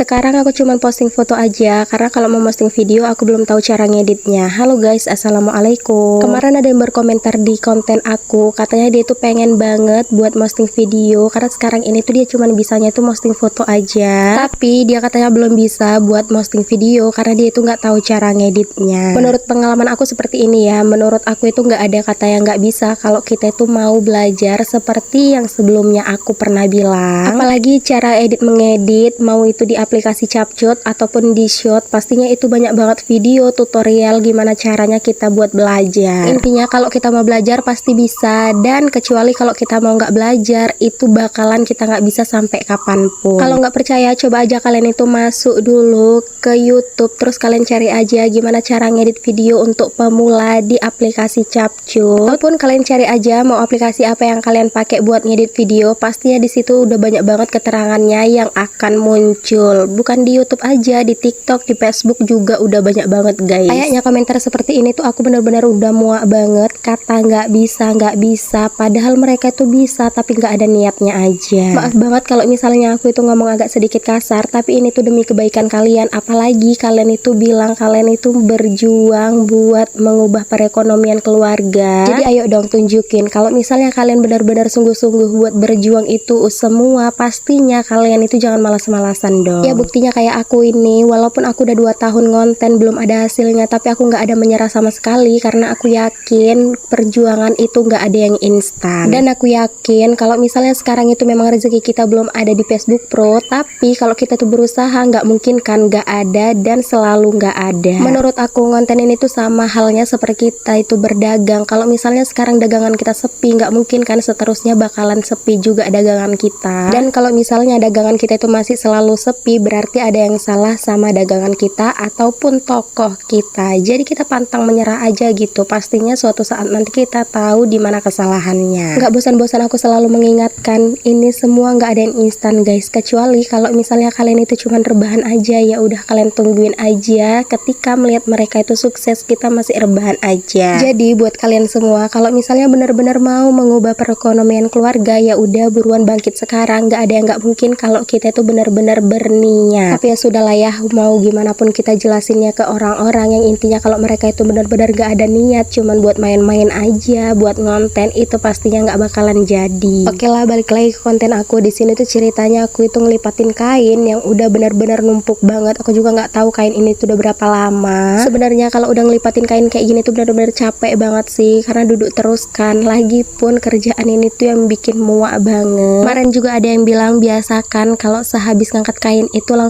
Sekarang aku cuman posting foto aja, karena kalau mau posting video aku belum tahu cara ngeditnya. Halo guys, assalamualaikum. Kemarin ada yang berkomentar di konten aku, katanya dia tuh pengen banget buat posting video, karena sekarang ini tuh dia cuman bisanya tuh posting foto aja. Tapi dia katanya belum bisa buat posting video, karena dia tuh nggak tahu cara ngeditnya. Menurut pengalaman aku seperti ini ya, menurut aku itu nggak ada kata yang nggak bisa kalau kita itu mau belajar seperti yang sebelumnya aku pernah bilang. Apalagi cara edit mengedit, mau itu di aplikasi CapCut ataupun di Shot, pastinya itu banyak banget video tutorial gimana caranya kita buat belajar. Intinya kalau kita mau belajar pasti bisa, dan kecuali kalau kita mau nggak belajar itu bakalan kita nggak bisa sampai kapanpun. Kalau nggak percaya coba aja kalian itu masuk dulu ke YouTube, terus kalian cari aja gimana cara ngedit video untuk pemula di aplikasi CapCut, ataupun kalian cari aja mau aplikasi apa yang kalian pakai buat ngedit video, pastinya di situ udah banyak banget keterangannya yang akan muncul. Bukan di YouTube aja, di TikTok, di Facebook juga udah banyak banget guys. Kayaknya komentar seperti ini tuh aku bener-bener udah muak banget, kata nggak bisa, padahal mereka tuh bisa tapi nggak ada niatnya aja. Maaf banget kalau misalnya aku itu ngomong agak sedikit kasar, tapi ini tuh demi kebaikan kalian. Apalagi kalian itu bilang kalian itu berjuang buat mengubah perekonomian keluarga. Jadi ayo dong tunjukin kalau misalnya kalian benar-benar sungguh-sungguh buat berjuang itu semua, pastinya kalian itu jangan malas-malasan dong. Ya buktinya kayak aku ini, walaupun aku udah 2 tahun ngonten belum ada hasilnya, tapi aku nggak ada menyerah sama sekali, karena aku yakin perjuangan itu nggak ada yang instan. Dan aku yakin kalau misalnya sekarang itu memang rezeki kita belum ada di Facebook Pro, tapi kalau kita tuh berusaha nggak mungkin kan nggak ada, dan selalu nggak ada. Menurut aku ngonten ini tuh sama halnya seperti kita itu berdagang. Kalau misalnya sekarang dagangan kita sepi, nggak mungkin kan seterusnya bakalan sepi juga dagangan kita. Dan kalau misalnya dagangan kita itu masih selalu sepi, berarti ada yang salah sama dagangan kita ataupun tokoh kita. Jadi kita pantang menyerah aja gitu, pastinya suatu saat nanti kita tahu di mana kesalahannya. Nggak bosan-bosan aku selalu mengingatkan, ini semua nggak ada yang instan guys, kecuali kalau misalnya kalian itu cuman rebahan aja, ya udah kalian tungguin aja ketika melihat mereka itu sukses, kita masih rebahan aja. Jadi buat kalian semua, kalau misalnya benar-benar mau mengubah perekonomian keluarga, ya udah buruan bangkit sekarang. Nggak ada yang nggak mungkin kalau kita itu benar-benar berniat. Tapi ya sudahlah ya, mau gimana pun kita jelasinnya ke orang-orang, yang intinya kalau mereka itu benar-benar nggak ada niat, cuman buat main-main aja, buat ngonten, itu pastinya nggak bakalan jadi. Oke lah, balik lagi ke konten aku. Di sini tuh ceritanya aku itu ngelipatin kain yang udah benar-benar numpuk banget. Aku juga nggak tahu kain ini tuh udah berapa lama. Sebenarnya kalau udah ngelipatin kain kayak gini tuh benar-benar capek banget sih, karena duduk terus kan. Lagi pun kerjaan ini tuh yang bikin muak banget. Kemarin juga ada yang bilang biasakan kalau sehabis ngangkat kain itu langsung